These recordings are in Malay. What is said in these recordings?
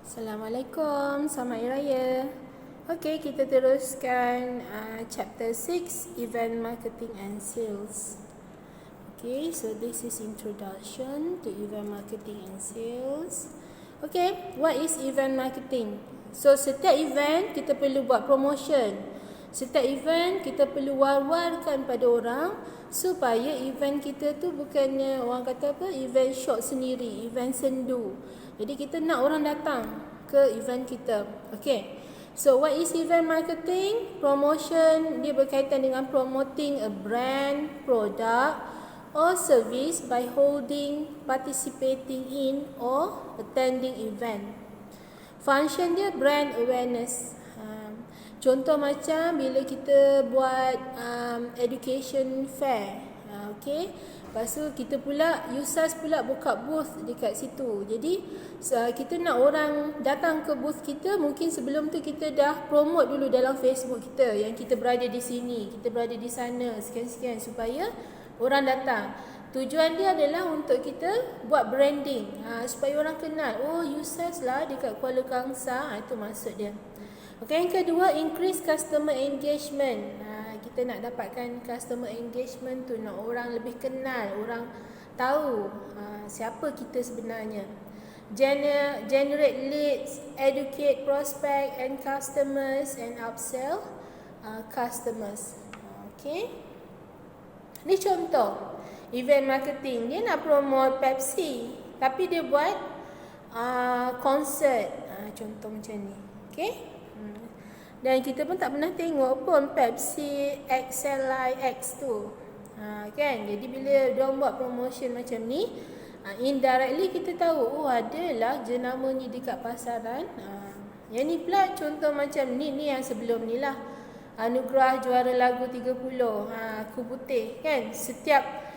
Assalamualaikum, selamat Hari Raya. Okey, kita teruskan chapter 6, Event Marketing and Sales. Okay, so this is introduction to event marketing and sales. Okay, what is event marketing? So, setiap event kita perlu buat promotion. Setiap event kita perlu war-warkan pada orang supaya event kita tu bukannya orang kata apa, event short sendiri, event sendu. Jadi kita nak orang datang ke event kita. Okay. So what is event marketing? Promotion dia berkaitan dengan promoting a brand, product or service by holding, participating in or attending event. Function dia brand awareness. Contoh macam bila kita buat education fair. Okay. Lepas tu kita pula, USAS pula buka booth dekat situ. Jadi kita nak orang datang ke booth kita, mungkin sebelum tu kita dah promote dulu dalam Facebook kita yang kita berada di sini, kita berada di sana, sekian-sekian supaya orang datang. Tujuan dia adalah untuk kita buat branding, supaya orang kenal, oh USAS lah dekat Kuala Kangsar, itu maksud dia. Okay, yang kedua, increase customer engagement. Kita nak dapatkan customer engagement tu, nak orang lebih kenal, orang tahu siapa kita sebenarnya. Generate leads, educate prospect and customers and upsell customers. Okay. Ni contoh event marketing. Dia nak promote Pepsi, tapi dia buat concert. Contoh macam ni. Okay. Dan kita pun tak pernah tengok pun Pepsi XLI X tu. Kan? Jadi bila diorang buat promotion macam ni, indirectly kita tahu, oh adalah jenama ni dekat pasaran. Yang ni pula contoh macam ni yang sebelum ni lah. Anugerah juara lagu 30, Aku Putih. Kan? Setiap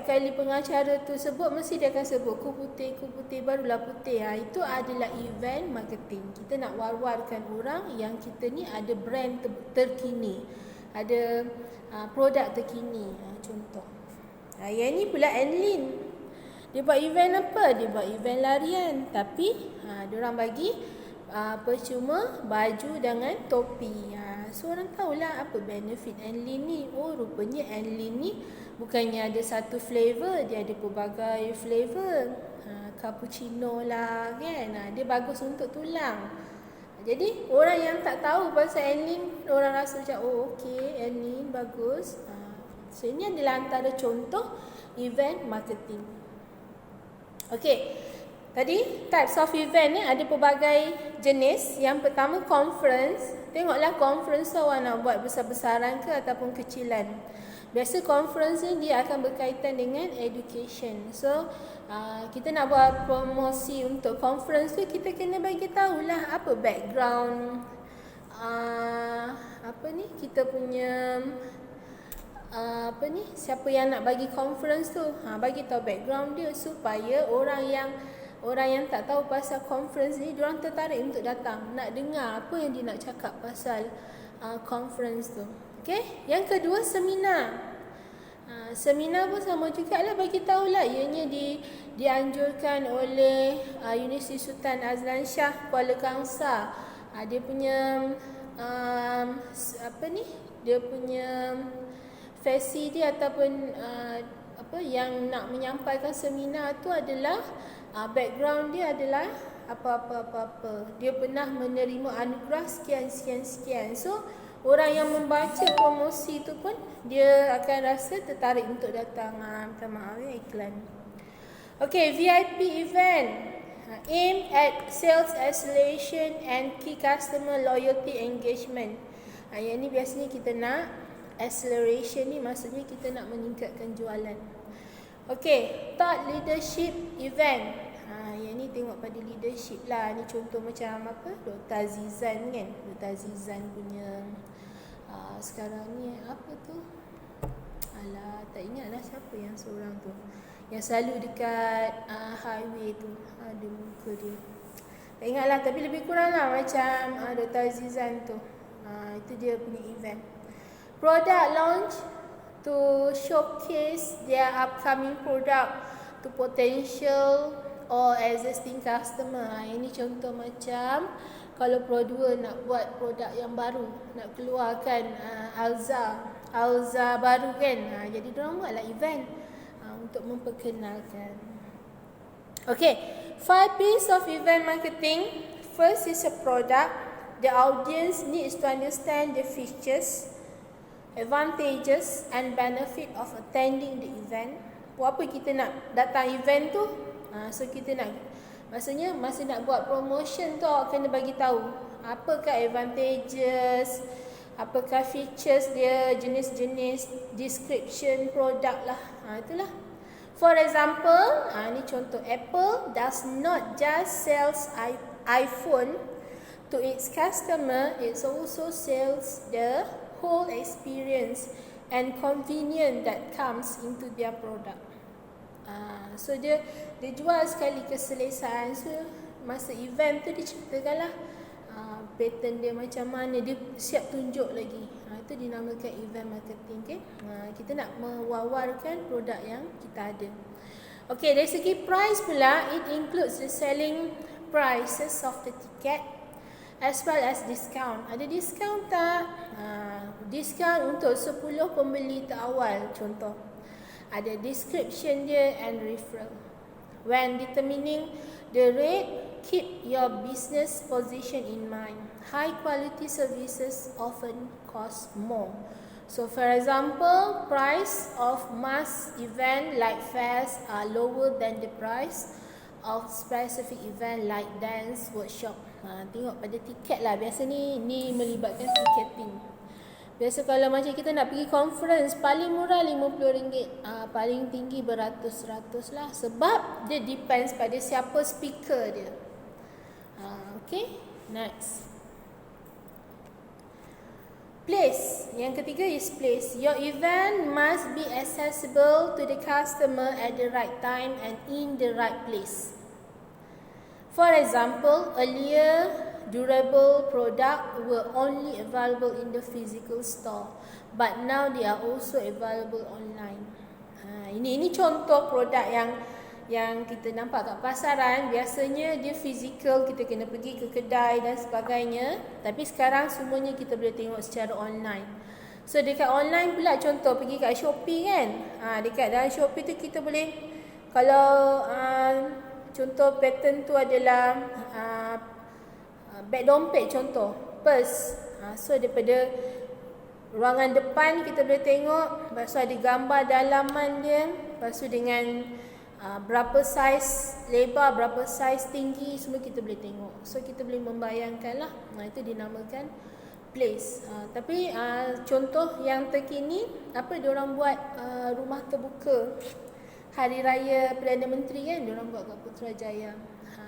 kali pengacara tu sebut, mesti dia akan sebut ku putih barulah putih. Itu adalah event marketing. Kita nak war-warkan orang yang kita ni ada brand terkini, ada produk terkini. Contoh yang ni pula Enlin. Dia buat event apa? Dia buat event larian, tapi diorang bagi percuma baju dengan topi. So orang tahulah apa benefit Enlin ni. Oh rupanya Enlin ni bukannya ada satu flavor, dia ada pelbagai flavor. Cappuccino lah kan. Dia bagus untuk tulang. Jadi orang yang tak tahu pasal Enlin, orang rasa macam oh okey, Enlin bagus. So ini adalah antara contoh event marketing. Okey. Tadi types of event ni ada pelbagai jenis. Yang pertama conference. Tengoklah conference tu awak nak buat besar-besaran ke ataupun kecilan. Biasa conference ni dia akan berkaitan dengan education. So kita nak buat promosi untuk conference tu, kita kena bagi tahulah apa background kita punya siapa yang nak bagi conference tu. Bagi tahu background dia supaya orang yang tak tahu pasal conference ni, diorang tertarik untuk datang, nak dengar apa yang dia nak cakap pasal conference tu. Okay? Yang kedua, seminar. Seminar pun sama jugalah, bagi tahulah ianya dianjurkan oleh Universiti Sultan Azlan Shah Kuala Kangsar. Dia punya dia punya faci dia ataupun yang nak menyampaikan seminar tu adalah background dia adalah apa. Dia pernah menerima anugerah sekian. So orang yang membaca promosi tu pun dia akan rasa tertarik untuk datang. Minta maaf ya, iklan. Okay, VIP event. Aim at sales acceleration and key customer loyalty engagement. Yang ni biasanya kita nak acceleration ni, maksudnya kita nak meningkatkan jualan. Okay, thought leadership event. Yang ni tengok pada leadership lah. Ni contoh macam apa? Dr. Azizan kan. Dr. Azizan punya sekarang ni apa tu? Alah, tak ingat lah siapa yang seorang tu, yang selalu dekat highway tu. Ada muka dia, tak ingat lah, tapi lebih kurang lah macam Dr. Azizan tu. Itu dia punya event. Product launch to showcase their upcoming product to potential or existing customer. Ini contoh macam kalau Pro2 nak buat produk yang baru, nak keluarkan Alza baru kan. Jadi diorang buatlah event untuk memperkenalkan. Okay, 5 P's of event marketing. First is a product. The audience needs to understand the features, advantages and benefit of attending the event. Buat apa kita nak datang event tu? So kita nak, maksudnya masa nak buat promotion tu awak kena bagi tahu apakah advantages, apakah features dia, jenis-jenis description produk lah. Itulah. For example, ni contoh, Apple does not just sells iPhone to its customer, it also sells the whole experience and convenience that comes into their product. So dia jual sekali keselesaan. So masa event tu dia ceritakanlah pattern dia macam mana, dia siap tunjuk lagi. Itu dinamakan event marketing. Okay? Kita nak mewawarkan produk yang kita ada. Okay, dari segi price pula, it includes the selling prices of the ticket as well as discount. Ada discount tak? Discount untuk 10 pembeli terawal contoh. Ada description dia and referral. When determining the rate, keep your business position in mind. High quality services often cost more. So for example, price of mass event like fairs are lower than the price of specific event like dance workshop. Tengok pada tiket lah. Biasa ni melibatkan ticketing. Biasa kalau macam kita nak pergi conference, paling murah RM50, paling tinggi beratus-ratus lah. Sebab dia depends pada siapa speaker dia. Okay, next. Place. Yang ketiga is place. Your event must be accessible to the customer at the right time and in the right place. For example, earlier durable product were only available in the physical store, but now they are also available online. Ini contoh produk yang kita nampak kat pasaran. Biasanya dia physical, kita kena pergi ke kedai dan sebagainya. Tapi sekarang semuanya kita boleh tengok secara online. So dekat online pula, contoh pergi kat Shopee kan. Dekat dalam Shopee tu kita boleh, kalau contoh pattern tu adalah beg dompet contoh, purse. So daripada ruangan depan kita boleh tengok, lepas tu ada gambar dalaman dia, lepas tu dengan berapa saiz lebar, berapa saiz tinggi, semua kita boleh tengok. So kita boleh membayangkan lah. Itu dinamakan place. Tapi contoh yang terkini, apa diorang buat rumah terbuka Hari Raya Perdana Menteri kan, diorang buat kat Putrajaya.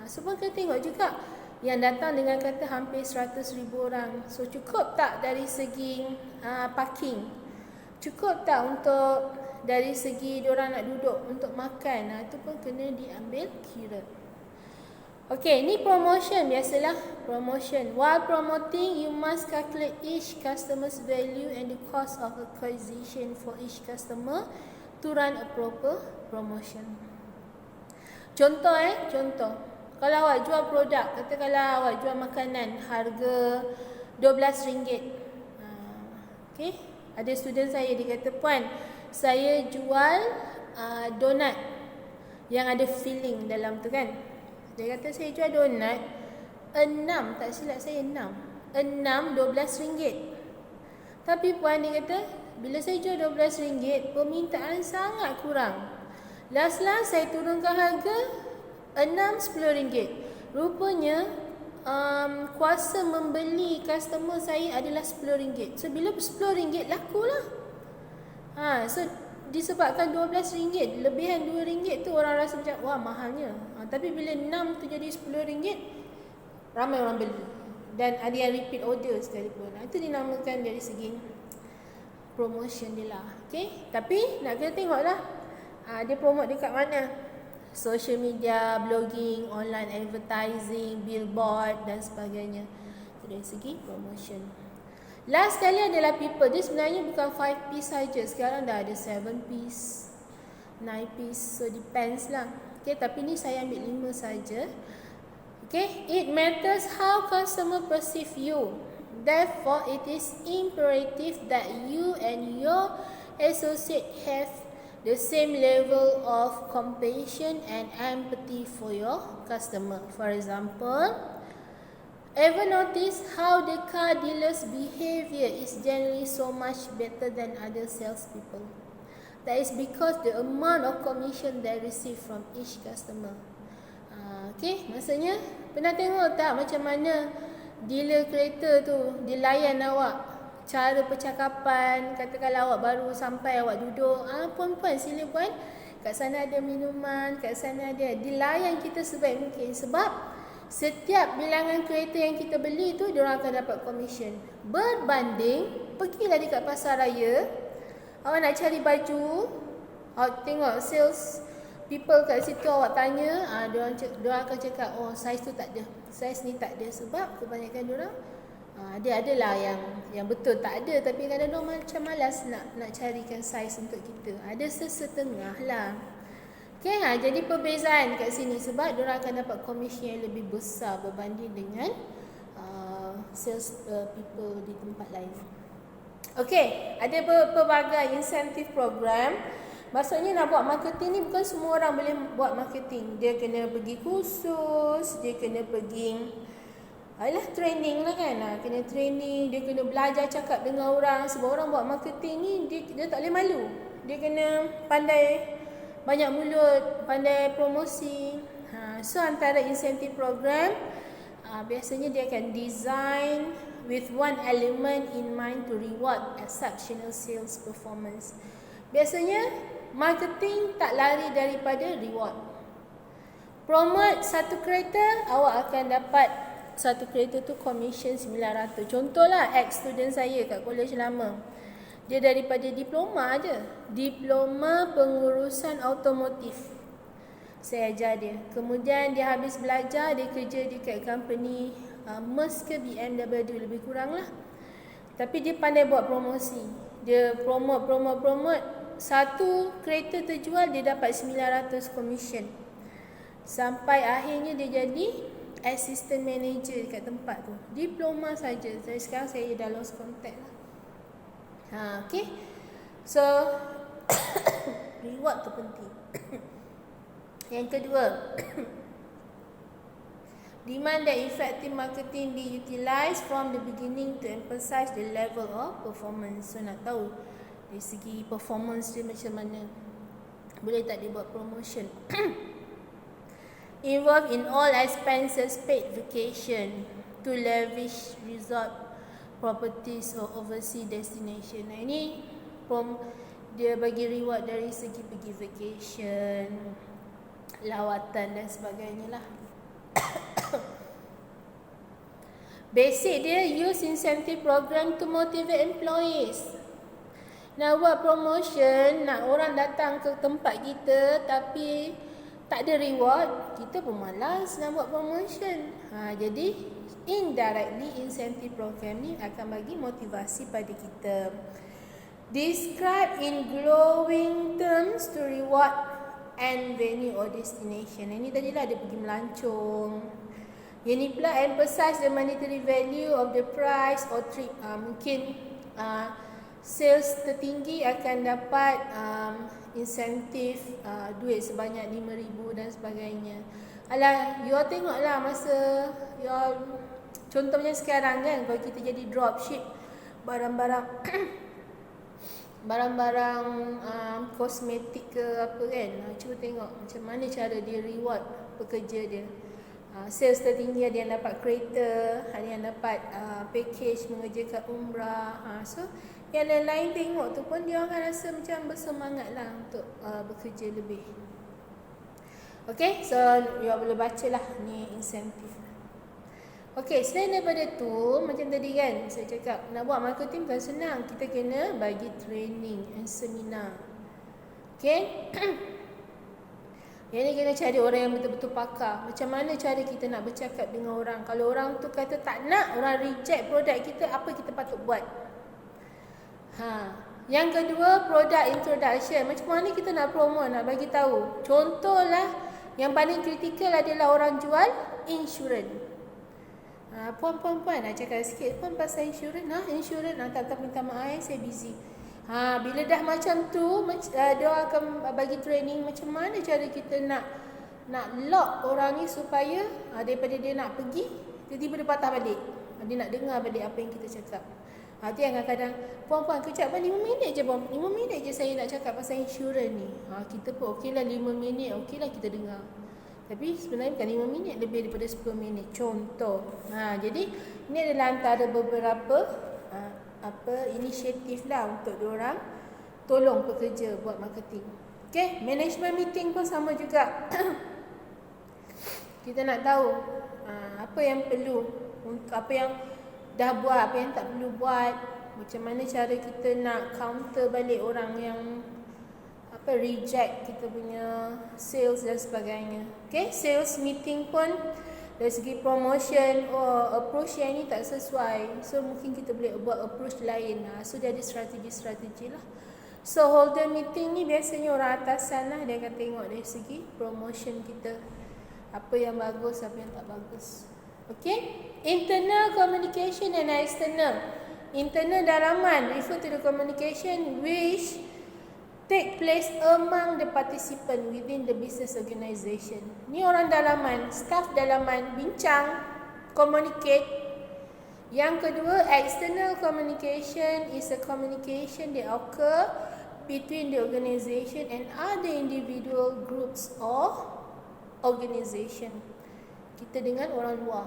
Semua kita tengok juga yang datang dengan kata hampir 100,000 orang. So cukup tak dari segi parking? Cukup tak untuk dari segi diorang nak duduk untuk makan? Itu pun kena diambil kira. Okay, ni promotion. Biasalah promotion. While promoting, you must calculate each customer's value and the cost of acquisition for each customer to run a proper promotion. Contoh contoh. Kalau awak jual produk, katakanlah awak jual makanan harga RM12. Okay, ada student saya, dia kata, "Puan, saya jual donat yang ada filling dalam tu kan." Dia kata, "Saya jual donat 6, tak silap saya 6 RM12. Tapi puan," dia kata, "bila saya jual RM12, permintaan sangat kurang. Last saya turunkan harga RM6-10. Rupanya kuasa membeli customer saya adalah RM10. So bila RM10 lakulah. So disebabkan RM12, lebihan RM2 tu orang rasa macam wah mahalnya. Tapi bila 6 tu jadi RM10, ramai orang beli. Dan ada yang repeat order sekalipun. Itu dinamakan dari segi promotion dia lah. Okay? Tapi nak kena tengoklah dia promote dekat mana. Social media, blogging, online advertising, billboard dan sebagainya. Itu dari segi promotion. Last sekali adalah people. Dia sebenarnya bukan 5 piece saja. Sekarang dah ada 7 piece, 9 piece. So depends lah. Okay, tapi ni saya ambil 5 saja. Okay, it matters how customer perceive you. Therefore, it is imperative that you and your associate have the same level of compassion and empathy for your customer. For example, ever notice how the car dealer's behavior is generally so much better than other salespeople? That is because the amount of commission they receive from each customer. Okay, maksudnya pernah tengok tak macam mana dealer kereta tu dia layan awak? Cara percakapan, katakanlah awak baru sampai, awak duduk, puan-puan sila puan, kat sana ada minuman, kat sana ada, dilayan kita sebaik mungkin. Sebab setiap bilangan kereta yang kita beli tu, diorang akan dapat komisen. Berbanding, pergilah dekat pasar raya, awak nak cari baju, awak tengok sales people kat situ, awak tanya, diorang akan cakap, oh saiz tu tak ada, saiz ni tak ada. Sebab kebanyakan diorang dia adalah yang betul tak ada, tapi kadang-kadang macam malas nak carikan saiz untuk kita. Ada sesetengah lah. Okay, jadi perbezaan kat sini sebab diorang akan dapat komisen yang lebih besar berbanding dengan sales people di tempat lain. Okay, ada pelbagai insentif program. Maksudnya nak buat marketing ni bukan semua orang boleh buat marketing. Dia kena pergi kursus, dia kena pergi training lah kan. Kena training, dia kena belajar cakap dengan orang. Sebab orang buat marketing ni dia tak boleh malu. Dia kena pandai banyak mulut, pandai promosi. So antara insentif program, biasanya dia akan design with one element in mind to reward exceptional sales performance. Biasanya marketing tak lari daripada reward. Promote satu kereta, awak akan dapat satu kereta tu commission 900. Contohlah ex-student saya kat college lama. Dia daripada diploma je. Diploma pengurusan automotif. Saya ajar dia. Kemudian dia habis belajar, dia kerja dekat company Merc ke BMW lebih kurang lah. Tapi dia pandai buat promosi. Dia promote. Satu kereta terjual, dia dapat 900 commission. Sampai akhirnya dia jadi assistant manager dekat tempat tu. Diploma saja. Sekarang saya dah lost contact lah. Okay. So reward tu penting. Yang kedua, demand that effective marketing be utilized from the beginning to emphasize the level of performance. So nak tahu dari segi performance dia macam mana, boleh tak dia buat promotion. Involved in all expenses paid vacation to lavish resort properties or overseas destination. Nah, ini dia bagi reward dari segi pergi vacation, lawatan dan sebagainya lah. Basic dia, use incentive program to motivate employees. Nak buat promotion, nak orang datang ke tempat kita tapi tak ada reward, kita pun malas nak buat promotion. Jadi indirectly incentive program ni akan bagi motivasi pada kita. Describe in glowing terms to reward and venue or destination. Ini tadilah dia pergi melancong. Yang ni pula emphasize the monetary value of the price or trip. Mungkin sales tertinggi akan dapat insentif duit sebanyak 5,000 dan sebagainya. Alah, you all tengoklah masa you all, contohnya sekarang kan, kalau kita jadi dropship barang-barang barang-barang kosmetik ke apa kan, cuba tengok macam mana cara dia reward pekerja dia. Sales tertinggi ada yang dapat kereta, ada yang dapat package mengerjakan umrah. So yang lain-lain tengok tu pun dia akan rasa macam bersemangat lah untuk bekerja lebih. Okay, so you boleh baca lah ni insentif. Okay, selain daripada tu, macam tadi kan saya cakap, nak buat marketing bukan senang. Kita kena bagi training and seminar. Okay. Yang ni kena cari orang yang betul-betul pakar. Macam mana cara kita nak bercakap dengan orang. Kalau orang tu kata tak nak, orang reject produk kita, apa kita patut buat? Yang kedua, product introduction. Macam mana kita nak promote, nak bagi tahu. Contohlah Yang paling kritikal adalah orang jual insurans. Puan-puan nak cakap sikit pun pasal insurans. Insurans tak minta maaf, saya busy. Bila dah macam tu, dia akan bagi training macam mana cara kita nak lock orang ni supaya daripada dia nak pergi, tiba-tiba dia patah balik. Dia nak dengar balik apa yang kita cakap. Itu yang kadang-kadang, puan-puan kejap 5 minit je 5 minit je saya nak cakap pasal insurans ni. Kita pun okeylah 5 minit, okeylah kita dengar. Tapi sebenarnya bukan 5 minit, lebih daripada 10 minit. Contoh. Jadi ini adalah antara beberapa inisiatif lah untuk diorang tolong pekerja buat marketing. Okay, management meeting pun sama juga. Kita nak tahu apa yang perlu, apa yang dah buat, apa yang tak perlu buat, macam mana cara kita nak counter balik orang yang reject kita punya sales dan sebagainya. Okay, sales meeting pun dari segi promotion, approach yang ni tak sesuai, so mungkin kita boleh buat approach lain. So dia ada strategi-strategi lah. So holder meeting ni biasanya orang atasan lah, dia akan tengok dari segi promotion kita, apa yang bagus, apa yang tak bagus. Okay, internal communication and external. Internal dalaman refer to the communication which take place among the participant within the business organisation. Ni orang dalaman, staff dalaman bincang, communicate. Yang kedua, external communication is a communication that occur between the organisation and other individual groups or organisation. Kita dengan orang luar.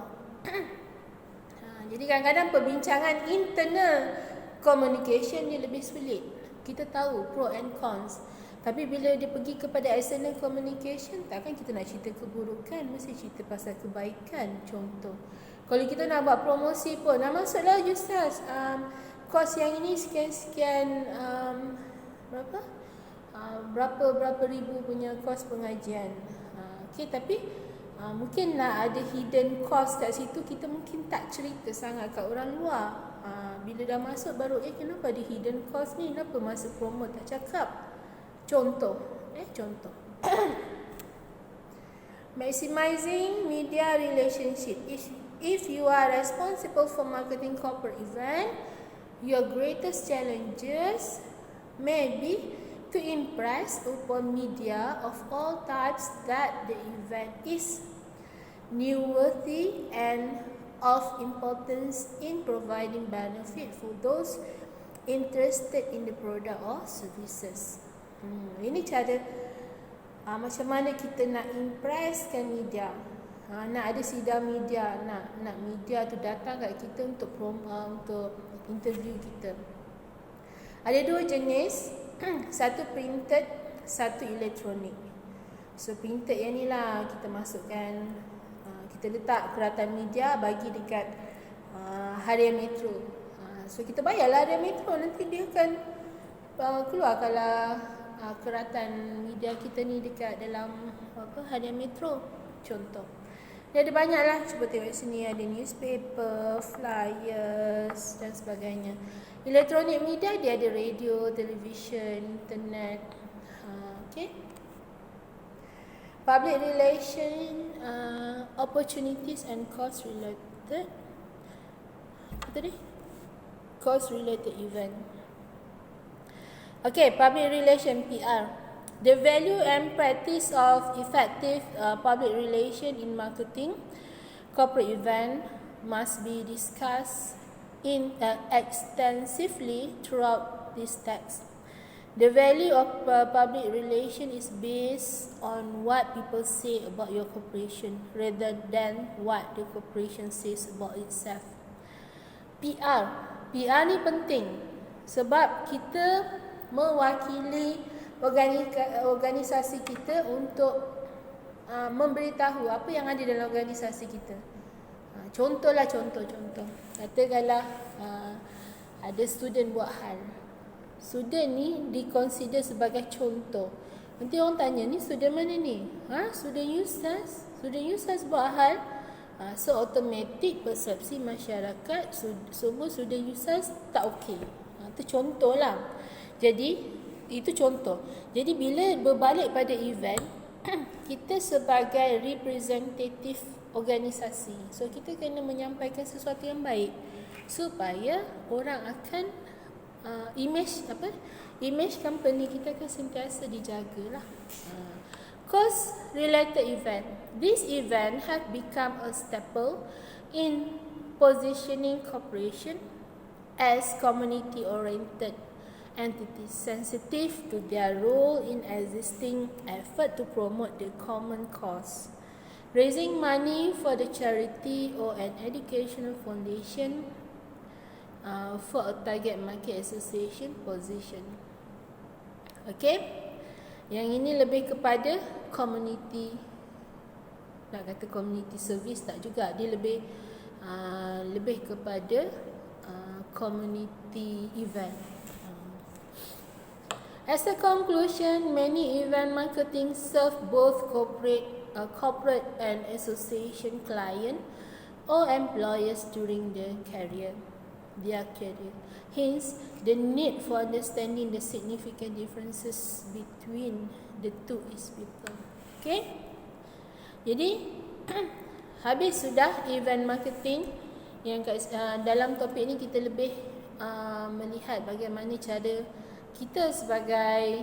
Jadi kadang-kadang perbincangan internal communication ni lebih sulit. Kita tahu pro and cons. Tapi bila dia pergi kepada external communication, takkan kita nak cerita keburukan, mesti cerita pasal kebaikan. Contoh, kalau kita nak buat promosi pun, masuklah Ustaz, kos yang ini sekian-sekian, berapa ribu punya kos pengajian. Okay, tapi mungkinlah ada hidden cost kat situ, kita mungkin tak cerita sangat kat orang luar. Bila dah masuk baru, kenapa ada hidden cost ni, kenapa masa promote tak cakap. Contoh. Maximizing media relationship. If you are responsible for marketing corporate event, your greatest challenges may be to impress upon media of all types that the event is newsworthy and of importance in providing benefit for those interested in the product or services. Ini cara macam mana kita nak impresskan media. Nak ada sidang media, nak media tu datang kat kita untuk interview kita. Ada 2 jenis, satu printed, satu elektronik. So printed yang ni lah kita masukkan, kita letak keratan media bagi dekat harian Metro. So kita bayarlah harian Metro, nanti dia akan keluarkanlah keratan media kita ni dekat dalam harian Metro. Contoh. Dia ada banyak lah, cuba tengok sini, ada newspaper, flyers dan sebagainya. Elektronik media dia ada radio, television, internet. Okay. Public relation, opportunities and cost related. Apa tadi? Cost related event. Okay, public relation, PR. The value and practice of effective public relation in marketing corporate event must be discussed extensively throughout this text. The value of public relation is based on what people say about your corporation rather than what the corporation says about itself. PR ni penting sebab kita mewakili organisasi kita untuk memberitahu apa yang ada dalam organisasi kita. Contoh. Katakanlah ada student buat hal. Student ni dikonsider sebagai contoh. Nanti orang tanya, ni student mana ni? Student Ustaz buat hal. So automatik persepsi masyarakat semua student Ustaz tak okey. Itu contoh lah. Jadi itu contoh. Jadi bila berbalik pada event, kita sebagai representative organisasi, so kita kena menyampaikan sesuatu yang baik supaya orang akan image company kita akan sentiasa dijagalah. Cost related event. This event have become a staple in positioning corporation as community oriented entities sensitive to their role in existing effort to promote the common cause. Raising money for the charity or an educational foundation for a target market association position. Okay, yang ini lebih kepada community, nak kata community service tak juga, dia lebih kepada community event. As a conclusion, many event marketing serve both corporate and association client or employers during their career. Hence, the need for understanding the significant differences between the two is vital. Okay? Jadi, habis sudah event marketing. Yang dalam topik ni kita lebih melihat bagaimana cara kita sebagai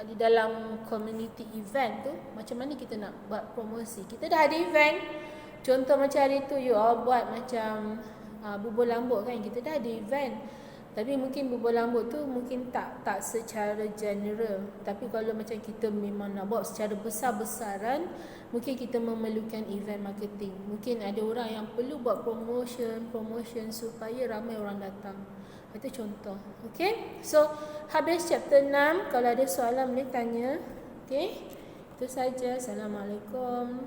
di dalam community event tu, macam mana kita nak buat promosi. Kita dah ada event, contoh macam hari tu you all buat macam bubur lambuk kan, kita dah ada event, tapi mungkin bubur lambuk tu mungkin tak secara general. Tapi kalau macam kita memang nak buat secara besar-besaran, mungkin kita memerlukan event marketing. Mungkin ada orang yang perlu buat promotion supaya ramai orang datang. Itu contoh. Okay, so habis chapter 6. Kalau ada soalan boleh tanya. Okay, itu saja. Assalamualaikum.